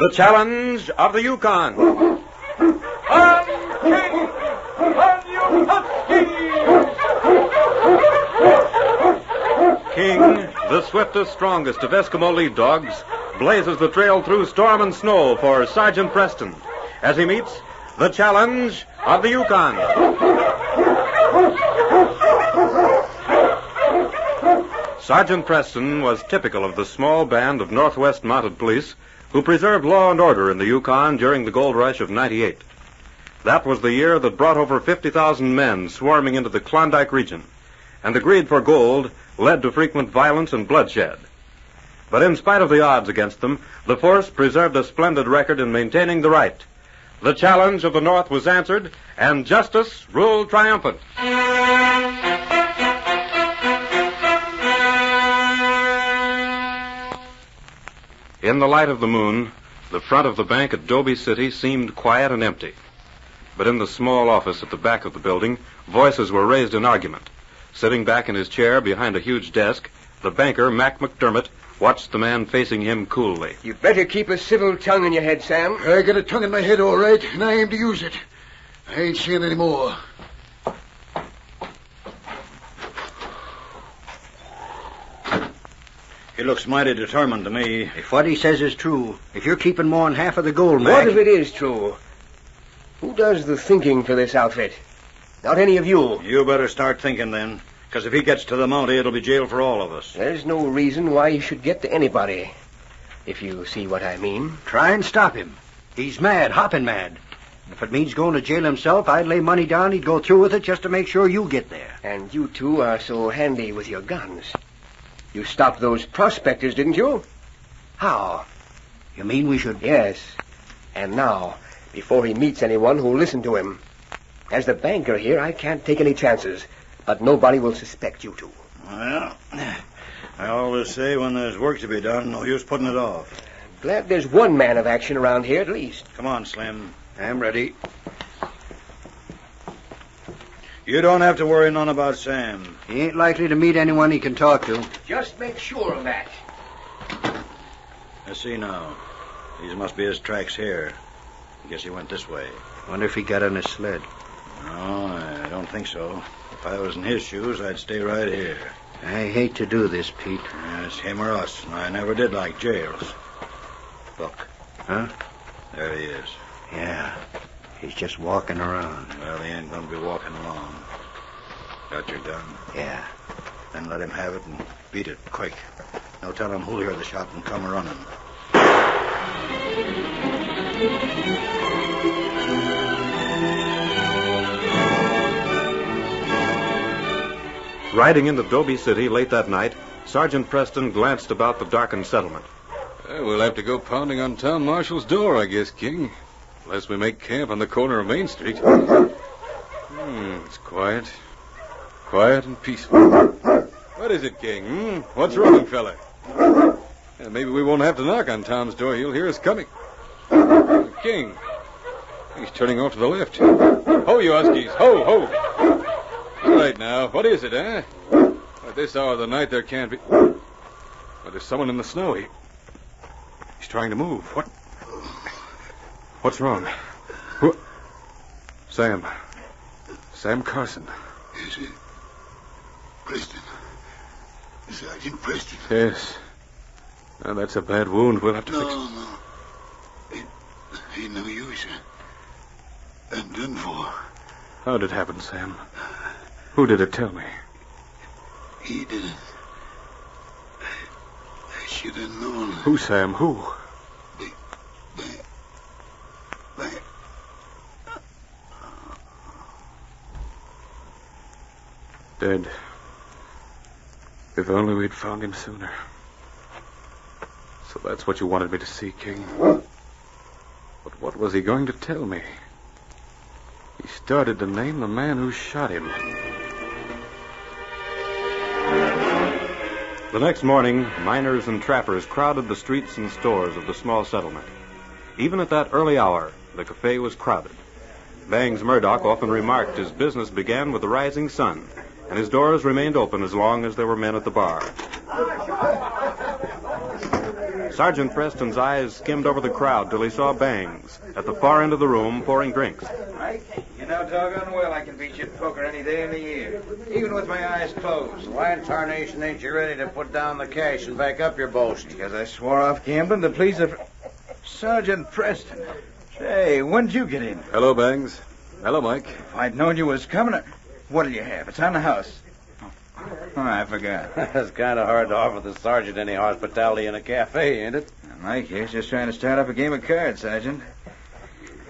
The challenge of the Yukon. On King! On you huskies! King, the swiftest, strongest of Eskimo lead dogs, blazes the trail through storm and snow for Sergeant Preston as he meets the challenge of the Yukon. Sergeant Preston was typical of the small band of Northwest Mounted Police who preserved law and order in the Yukon during the gold rush of '98. That was the year that brought over 50,000 men swarming into the Klondike region, and the greed for gold led to frequent violence and bloodshed. But in spite of the odds against them, the force preserved a splendid record in maintaining the right. The challenge of the North was answered, and justice ruled triumphant. In the light of the moon, the front of the bank at Dobie City seemed quiet and empty. But in the small office at the back of the building, voices were raised in argument. Sitting back in his chair behind a huge desk, the banker, Mac McDermott, watched the man facing him coolly. You better keep a civil tongue in your head, Sam. I got a tongue in my head, all right, and I aim to use it. I ain't saying any more. He looks mighty determined to me. If what he says is true, if you're keeping more than half of the gold, Mac... What if it is true? Who does the thinking for this outfit? Not any of you. You better start thinking then, because if he gets to the Mountie, it'll be jail for all of us. There's no reason why he should get to anybody, if you see what I mean. Try and stop him. He's mad, hopping mad. If it means going to jail himself, I'd lay money down he'd go through with it just to make sure you get there. And you two are so handy with your guns. You stopped those prospectors, didn't you? How? You mean we should... Yes. And now, before he meets anyone who'll listen to him. As the banker here, I can't take any chances, but nobody will suspect you two. Well, I always say when there's work to be done, no use putting it off. Glad there's one man of action around here at least. Come on, Slim. I'm ready. You don't have to worry none about Sam. He ain't likely to meet anyone he can talk to. Just make sure of that. I see now. These must be his tracks here. I guess he went this way. Wonder if he got on his sled. No, I don't think so. If I was in his shoes, I'd stay right here. I hate to do this, Pete. It's him or us. I never did like jails. Look. Huh? There he is. Yeah. He's just walking around. Well, he ain't going to be walking long. Got your gun? Yeah. Then let him have it and beat it quick. Now tell him who'll hear the shot and come running. Riding into Dobie City late that night, Sergeant Preston glanced about the darkened settlement. We'll have to go pounding on Town Marshal's door, I guess, King. Unless we make camp on the corner of Main Street. It's quiet. Quiet and peaceful. What is it, King? What's wrong, fella? Maybe we won't have to knock on Tom's door. He'll hear us coming. King. He's turning off to the left. Ho, you huskies. Ho, ho. All right now. What is it, eh? At this hour of the night, there can't be... Well, there's someone in the snow. He's trying to move. What? What's wrong? Who? Sam. Sam Carson. Is it Preston? Sergeant Preston? Yes. Now, that's a bad wound. We'll have to fix it. No. Ain't no use. I'm done for. How did it happen, Sam? Who did it tell me? He didn't. I should have known. Who, Sam? Who? Dead. If only we'd found him sooner. So that's what you wanted me to see, King. But what was he going to tell me? He started to name the man who shot him. The next morning, miners and trappers crowded the streets and stores of the small settlement. Even at that early hour, the cafe was crowded. Bangs Murdoch often remarked his business began with the rising sun, and his doors remained open as long as there were men at the bar. Sergeant Preston's eyes skimmed over the crowd till he saw Bangs at the far end of the room pouring drinks. Mike, you know doggone well I can beat you at poker any day in the year, even with my eyes closed. Why in tarnation ain't you ready to put down the cash and back up your boast? Because I swore off gambling to please the... Sergeant Preston. Say, when did you get in? Hello, Bangs. Hello, Mike. If I'd known you was coming... What'll you have? It's on the house. Oh, I forgot. It's kind of hard to offer the sergeant any hospitality in a cafe, ain't it? Mike here's just trying to start up a game of cards, Sergeant.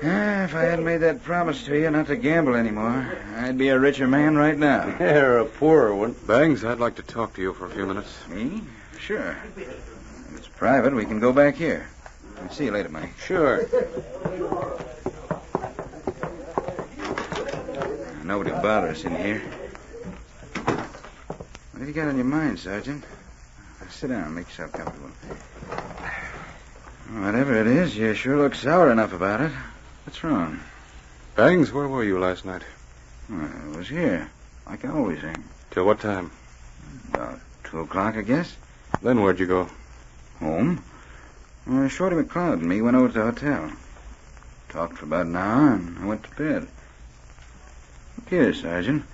If I hadn't made that promise to you not to gamble anymore, I'd be a richer man right now. You're a poorer one. Bangs, I'd like to talk to you for a few minutes. Me? Sure. If it's private, we can go back here. I'll see you later, Mike. Sure. Nobody will bother us in here. What have you got on your mind, Sergeant? Sit down, make yourself comfortable. Whatever it is, you sure look sour enough about it. What's wrong? Bangs, where were you last night? I was here, like I always am. Till what time? About 2 o'clock, I guess. Then where'd you go? Home. Shorty McLeod and me went over to the hotel. Talked for about an hour, and I went to bed. Look here, Sergeant.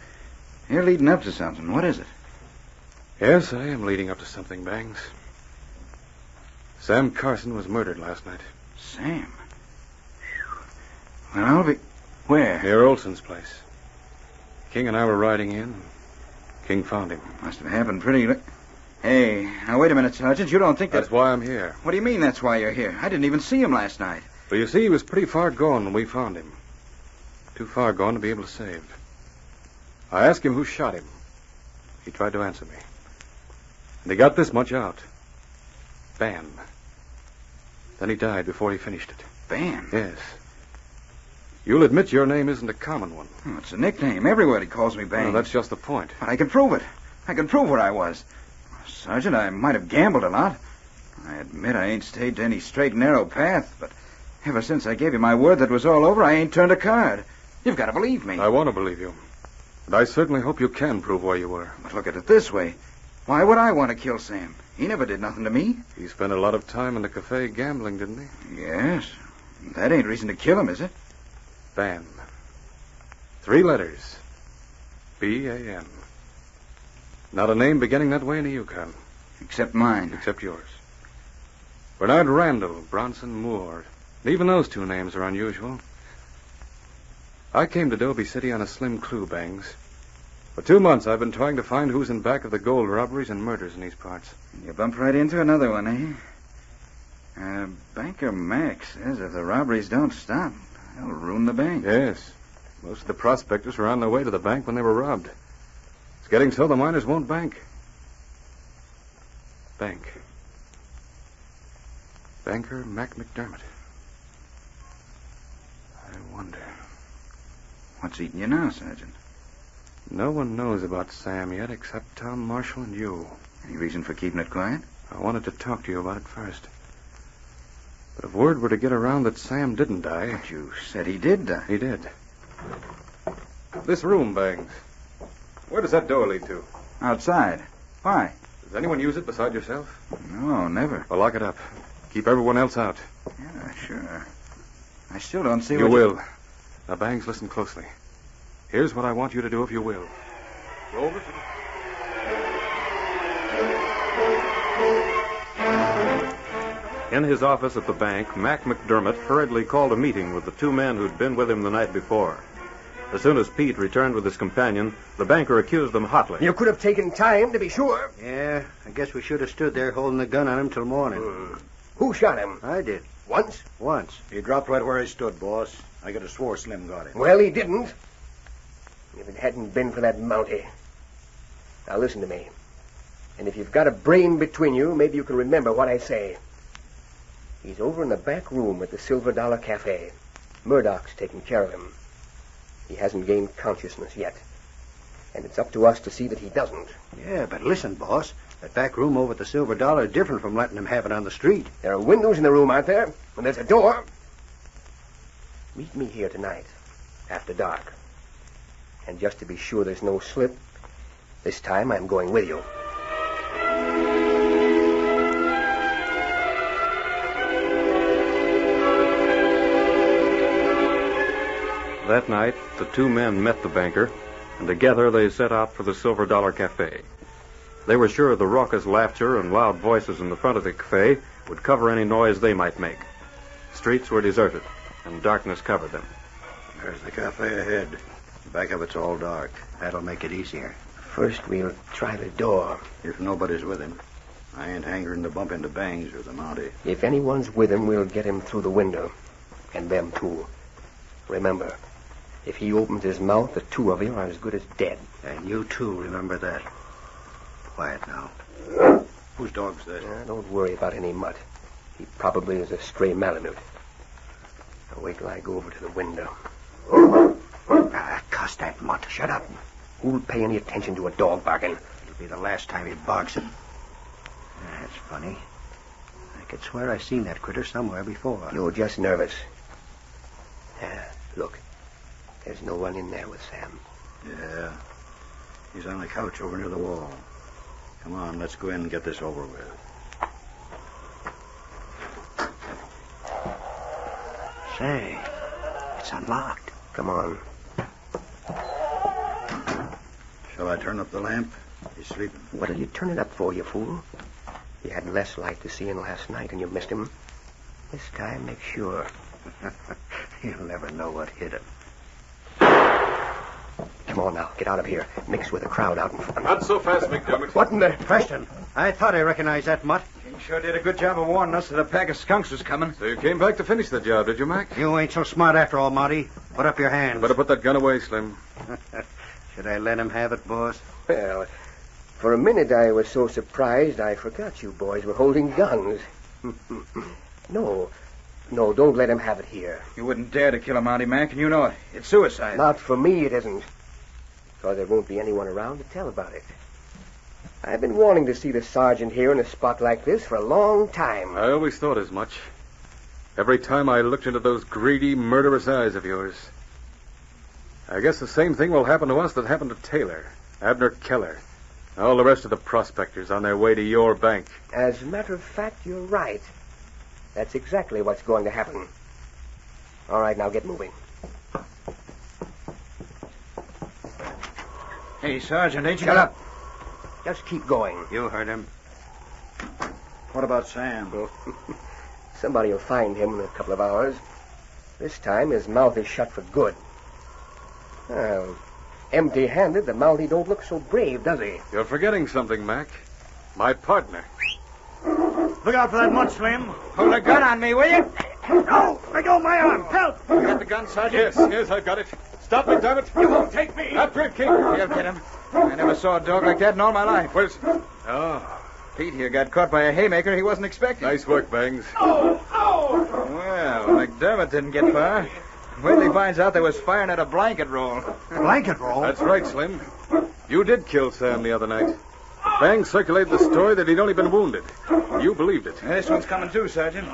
You're leading up to something. What is it? Yes, I am leading up to something, Bangs. Sam Carson was murdered last night. Sam? Well, I'll be... Where? Near Olson's place. King and I were riding in. King found him. Must have happened pretty... Hey, now wait a minute, Sergeant. You don't think that... That's why I'm here. What do you mean that's why you're here? I didn't even see him last night. Well, you see, he was pretty far gone when we found him. Too far gone to be able to save. I asked him who shot him. He tried to answer me. And he got this much out. Ban. Then he died before he finished it. Ban? Yes. You'll admit your name isn't a common one. Oh, it's a nickname. Everybody calls me Ban. Well, that's just the point. But I can prove it. I can prove where I was. Sergeant, I might have gambled a lot. I admit I ain't stayed to any straight and narrow path, but ever since I gave you my word that was all over, I ain't turned a card. You've got to believe me. I want to believe you. But I certainly hope you can prove where you were. But look at it this way. Why would I want to kill Sam? He never did nothing to me. He spent a lot of time in the cafe gambling, didn't he? Yes. That ain't reason to kill him, is it? Ban. 3 letters. B-A-N. Not a name beginning that way in the Yukon. Except mine. Except yours. Bernard Randall, Bronson Moore. Even those 2 names are unusual. I came to Dobie City on a slim clue, Bangs. For 2 months, I've been trying to find who's in back of the gold robberies and murders in these parts. You bumped right into another one, eh? Banker Max says if the robberies don't stop, they'll ruin the bank. Yes. Most of the prospectors were on their way to the bank when they were robbed. It's getting so the miners won't bank. Bank. Banker Mac McDermott. I wonder. What's eating you now, Sergeant? No one knows about Sam yet except Tom Marshall and you. Any reason for keeping it quiet? I wanted to talk to you about it first. But if word were to get around that Sam didn't die... But you said he did die. He did. This room, Bangs. Where does that door lead to? Outside. Why? Does anyone use it beside yourself? No, never. Well, lock it up. Keep everyone else out. Yeah, sure. I still don't see You what will. Now, Bangs, listen closely. Here's what I want you to do if you will. Go over to In his office at the bank, Mac McDermott hurriedly called a meeting with the 2 men who'd been with him the night before. As soon as Pete returned with his companion, the banker accused them hotly. You could have taken time to be sure. Yeah, I guess we should have stood there holding the gun on him till morning. Who shot him? I did. Once? Once. He dropped right where he stood, boss. I could have swore Slim got him. Well, he didn't. If it hadn't been for that Mountie. Now, listen to me. And if you've got a brain between you, maybe you can remember what I say. He's over in the back room at the Silver Dollar Cafe. Murdoch's taking care of him. He hasn't gained consciousness yet. And it's up to us to see that he doesn't. Yeah, but listen, boss. That back room over at the Silver Dollar is different from letting him have it on the street. There are windows in the room, aren't there? And there's a door. Meet me here tonight, after dark. And just to be sure there's no slip, this time I'm going with you. That night, the two men met the banker, and together they set out for the Silver Dollar Cafe. They were sure the raucous laughter and loud voices in the front of the cafe would cover any noise they might make. Streets were deserted, and darkness covered them. There's the cafe ahead. Back of it's all dark. That'll make it easier. First, we'll try the door. If nobody's with him, I ain't hankering to bump into Bangs or the Mountie. If anyone's with him, we'll get him through the window. And them, too. Remember, if he opens his mouth, the two of you are as good as dead. And you, too, remember that. Quiet now. Whose dog's that? Don't worry about any mutt. He probably is a stray Malamute. Now wait till I go over to the window. Cuss that mutt. Shut up. Who'll pay any attention to a dog barking? It'll be the last time he barks him. That's funny. I could swear I seen that critter somewhere before. You're just nervous. Look. There's no one in there with Sam. Yeah. He's on the couch over near the wall. Come on, let's go in and get this over with. Say, it's unlocked. Come on. Shall I turn up the lamp? He's sleeping. What'll you turn it up for, you fool? You had less light to see him last night and you missed him. This time, make sure. You'll never know what hit him. Come on now, get out of here. Mix with the crowd out in front. Not so fast, McDermott. What in the... Preston, I thought I recognized that mutt. King sure did a good job of warning us that a pack of skunks was coming. So you came back to finish the job, did you, Mac? You ain't so smart after all, Monty. Put up your hands. Better put that gun away, Slim. Should I let him have it, boss? Well, for a minute I was so surprised I forgot you boys were holding guns. No, don't let him have it here. You wouldn't dare to kill a Mountie, Mac, and you know it. It's suicide. Not for me, it isn't. Because there won't be anyone around to tell about it. I've been wanting to see the sergeant here in a spot like this for a long time. I always thought as much. Every time I looked into those greedy, murderous eyes of yours. I guess the same thing will happen to us that happened to Taylor, Abner Keller, and all the rest of the prospectors on their way to your bank. As a matter of fact, you're right. That's exactly what's going to happen. All right, now get moving. Hey, Sergeant, ain't you... Shut up. Just keep going. You heard him. What about Sam? Somebody will find him in a couple of hours. This time his mouth is shut for good. Well, empty-handed, the Mountie don't look so brave, does he? You're forgetting something, Mac. My partner. Look out for that mutt, Slim. Hold a gun on me, will you? No! Let go of my arm. Help! You got the gun, Sergeant? Yes, I've got it. Stop, McDermott. You won't take me. After it, King. You'll get him. I never saw a dog like that in all my life. Where's... Oh, Pete here got caught by a haymaker he wasn't expecting. nice work, Bangs. Well, McDermott didn't get far. Wait till he finds out they was firing at a blanket roll. Blanket roll? That's right, Slim. You did kill Sam the other night. Bangs circulated the story that he'd only been wounded. You believed it. This one's coming too, Sergeant.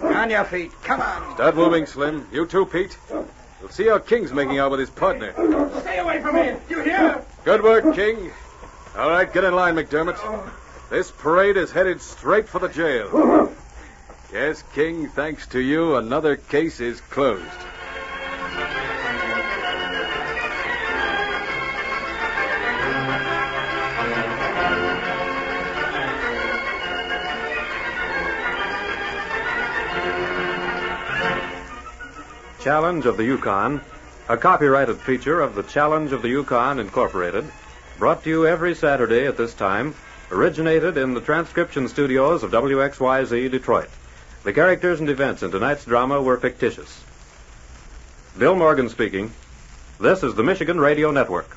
On your feet. Come on. Start moving, Slim. You too, Pete. We'll see how King's making out with his partner. Stay away from me. You hear? Good work, King. All right, get in line, McDermott. This parade is headed straight for the jail. Yes, King, thanks to you, another case is closed. Challenge of the Yukon, a copyrighted feature of the Challenge of the Yukon Incorporated, brought to you every Saturday at this time, originated in the transcription studios of WXYZ Detroit. The characters and events in tonight's drama were fictitious. Bill Morgan speaking. This is the Michigan Radio Network.